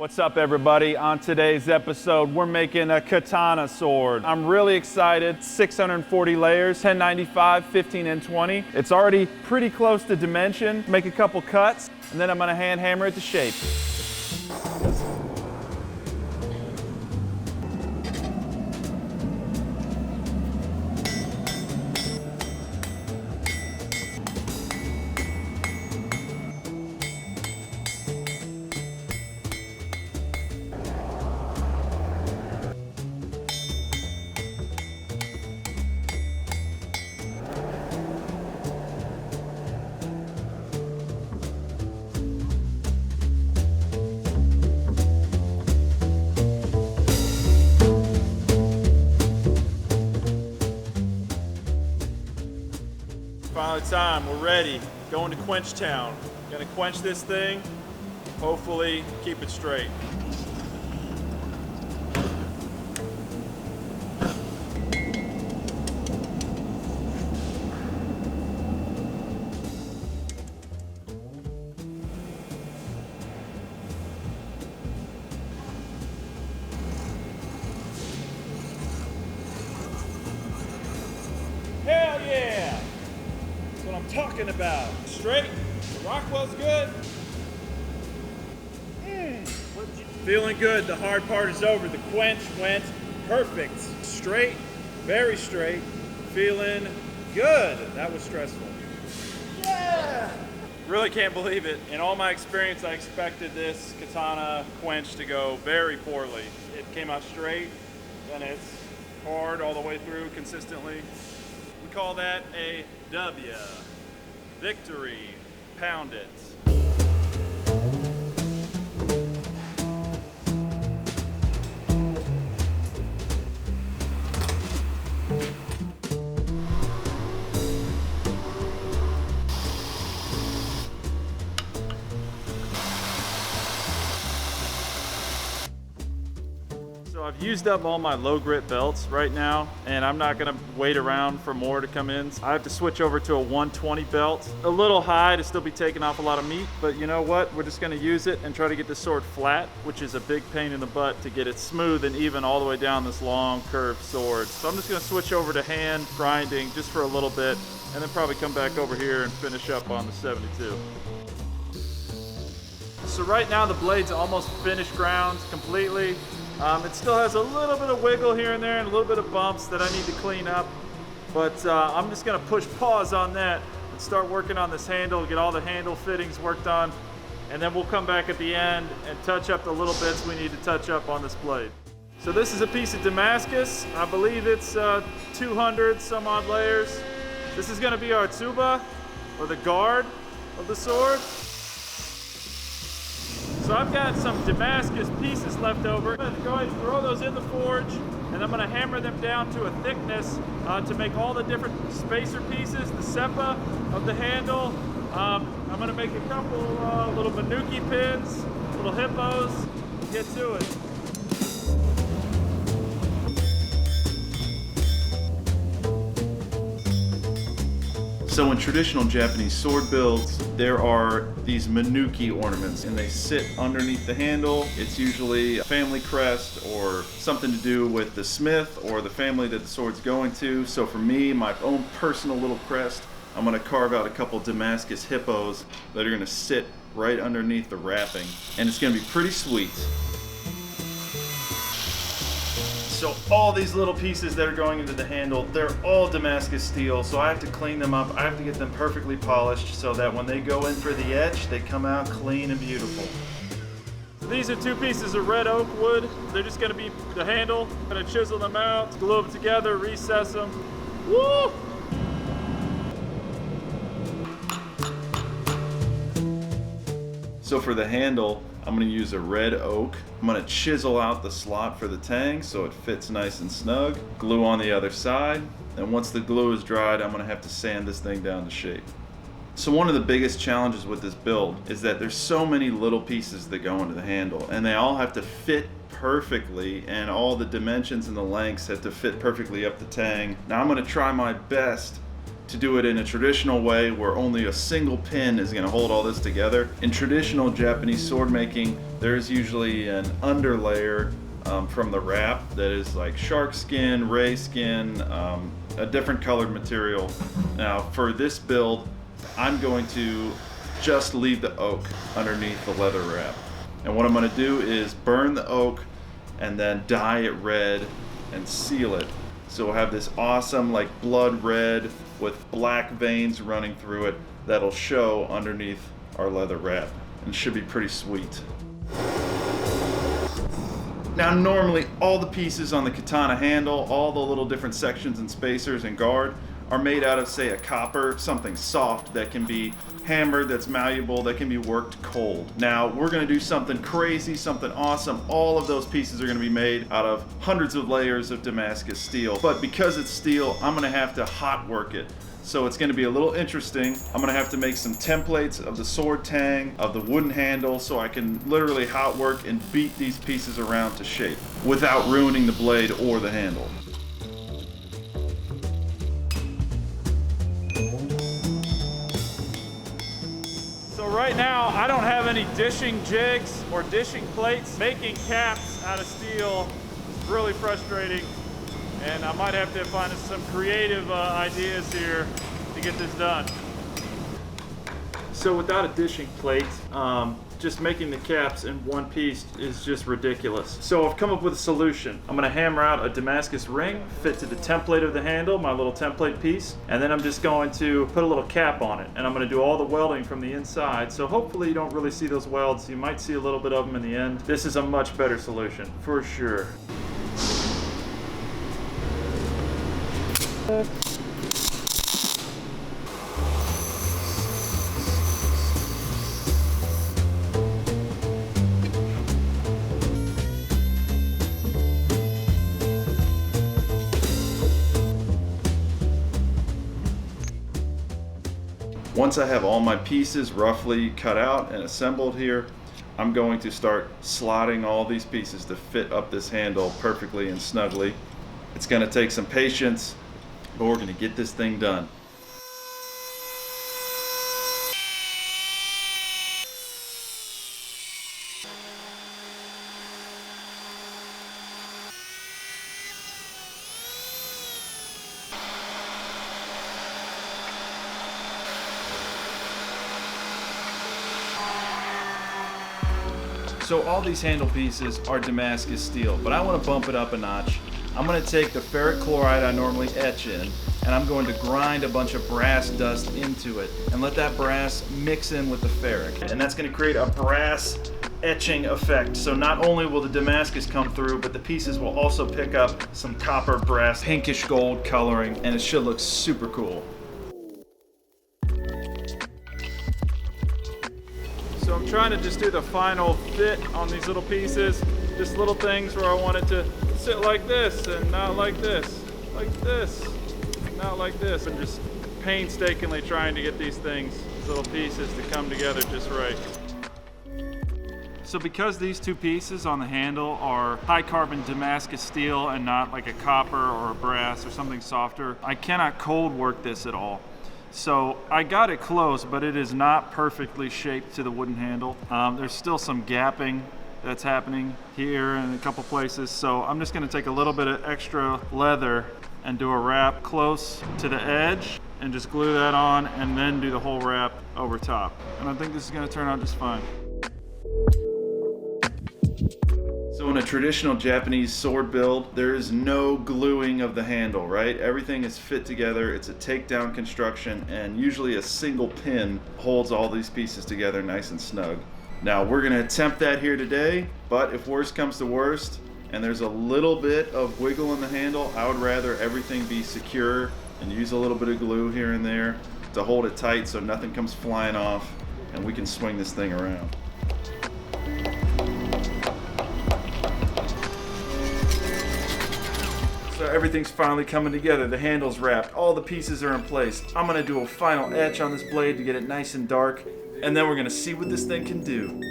What's up, everybody? On today's episode, we're making a katana sword. I'm really excited. 640 layers, 1095, 15 and 20. It's already pretty close to dimension. Make a couple cuts, and then I'm gonna hand hammer it to shape. Finally time, we're ready. Going to Quench Town. Gonna quench this thing, hopefully keep it straight. Hell yeah! That's what I'm talking about. Straight, the Rockwell's good. Feeling good, the hard part is over. The quench went perfect. Straight, very straight, feeling good. That was stressful. Yeah! Really can't believe it. In all my experience, I expected this katana quench to go very poorly. It came out straight, and it's hard all the way through consistently. We call that a W. Victory. Pound it. So I've used up all my low grit belts right now, and I'm not gonna wait around for more to come in. I have to switch over to a 120 belt. A little high to still be taking off a lot of meat, but you know what? We're just gonna use it and try to get this sword flat, which is a big pain in the butt to get it smooth and even all the way down this long curved sword. So I'm just gonna switch over to hand grinding just for a little bit, and then probably come back over here and finish up on the 72. So right now the blade's almost finished ground completely. It still has a little bit of wiggle here and there and a little bit of bumps that I need to clean up. But I'm just gonna push pause on that and start working on this handle, get all the handle fittings worked on, and then we'll come back at the end and touch up the little bits we need to touch up on this blade. So this is a piece of Damascus. I believe it's 200 some odd layers. This is gonna be our tsuba, or the guard of the sword. So I've got some Damascus pieces left over. I'm gonna go ahead and throw those in the forge, and I'm gonna hammer them down to a thickness to make all the different spacer pieces, the seppa of the handle. I'm gonna make a couple little manuki pins, little hippos, get to it. So in traditional Japanese sword builds, there are these manuki ornaments, and they sit underneath the handle. It's usually a family crest or something to do with the smith or the family that the sword's going to. So for me, my own personal little crest, I'm gonna carve out a couple Damascus hippos that are gonna sit right underneath the wrapping, and it's gonna be pretty sweet. So all these little pieces that are going into the handle, they're all Damascus steel, so I have to clean them up. I have to get them perfectly polished so that when they go in for the etch, they come out clean and beautiful. These are two pieces of red oak wood. They're just gonna be the handle. I'm gonna chisel them out, glue them together, recess them. Woo! So for the handle, I'm gonna use a red oak. I'm gonna chisel out the slot for the tang so it fits nice and snug. Glue on the other side. And once the glue is dried, I'm gonna have to sand this thing down to shape. So one of the biggest challenges with this build is that there's so many little pieces that go into the handle, and they all have to fit perfectly, and all the dimensions and the lengths have to fit perfectly up the tang. Now I'm gonna try my best to do it in a traditional way where only a single pin is going to hold all this together. In traditional Japanese sword making, there's usually an underlayer from the wrap that is like shark skin, ray skin, a different colored material. Now for this build, I'm going to just leave the oak underneath the leather wrap. And what I'm going to do is burn the oak and then dye it red and seal it. So we'll have this awesome like blood red with black veins running through it that'll show underneath our leather wrap, and should be pretty sweet. Now normally all the pieces on the katana handle, all the little different sections and spacers and guard are made out of, say, a copper, something soft that can be hammered, that's malleable, that can be worked cold. Now we're gonna do something crazy, something awesome. All of those pieces are gonna be made out of hundreds of layers of Damascus steel. But because it's steel, I'm gonna have to hot work it. So it's gonna be a little interesting. I'm gonna have to make some templates of the sword tang, of the wooden handle, so I can literally hot work and beat these pieces around to shape without ruining the blade or the handle. So right now, I don't have any dishing jigs or dishing plates. Making caps out of steel is really frustrating, and I might have to find some creative ideas here to get this done. So without a dishing plate, just making the caps in one piece is just ridiculous. So I've come up with a solution. I'm gonna hammer out a Damascus ring, fit to the template of the handle, my little template piece, and then I'm just going to put a little cap on it, and I'm gonna do all the welding from the inside. So hopefully you don't really see those welds. You might see a little bit of them in the end. This is a much better solution, for sure. Once I have all my pieces roughly cut out and assembled here, I'm going to start slotting all these pieces to fit up this handle perfectly and snugly. It's going to take some patience, but we're going to get this thing done. So all these handle pieces are Damascus steel, but I want to bump it up a notch. I'm going to take the ferric chloride I normally etch in, and I'm going to grind a bunch of brass dust into it and let that brass mix in with the ferric. And that's going to create a brass etching effect. So not only will the Damascus come through, but the pieces will also pick up some copper, brass, pinkish gold coloring, and it should look super cool. So I'm trying to just do the final fit on these little pieces, just little things where I want it to sit like this and not like this, not like this, and just painstakingly trying to get these things, these little pieces to come together just right. So because these two pieces on the handle are high carbon Damascus steel and not like a copper or a brass or something softer, I cannot cold work this at all. So I got it close, but it is not perfectly shaped to the wooden handle. There's still some gapping that's happening here in a couple places. So I'm just gonna take a little bit of extra leather and do a wrap close to the edge and just glue that on and then do the whole wrap over top. And I think this is gonna turn out just fine. So in a traditional Japanese sword build, there is no gluing of the handle, right? Everything is fit together. It's a takedown construction, and usually a single pin holds all these pieces together nice and snug. Now we're gonna attempt that here today, but if worst comes to worst, and there's a little bit of wiggle in the handle, I would rather everything be secure and use a little bit of glue here and there to hold it tight so nothing comes flying off and we can swing this thing around. So everything's finally coming together. The handle's wrapped, all the pieces are in place. I'm gonna do a final etch on this blade to get it nice and dark, and then we're gonna see what this thing can do.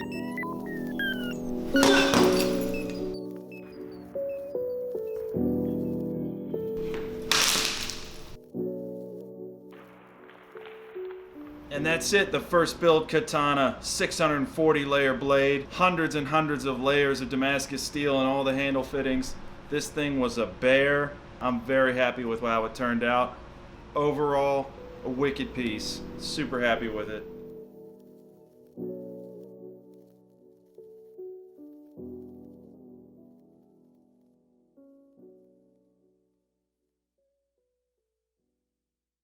And that's it, the FirstBuild Katana 640 layer blade, hundreds and hundreds of layers of Damascus steel and all the handle fittings. This thing was a bear. I'm very happy with how it turned out. Overall, a wicked piece. Super happy with it.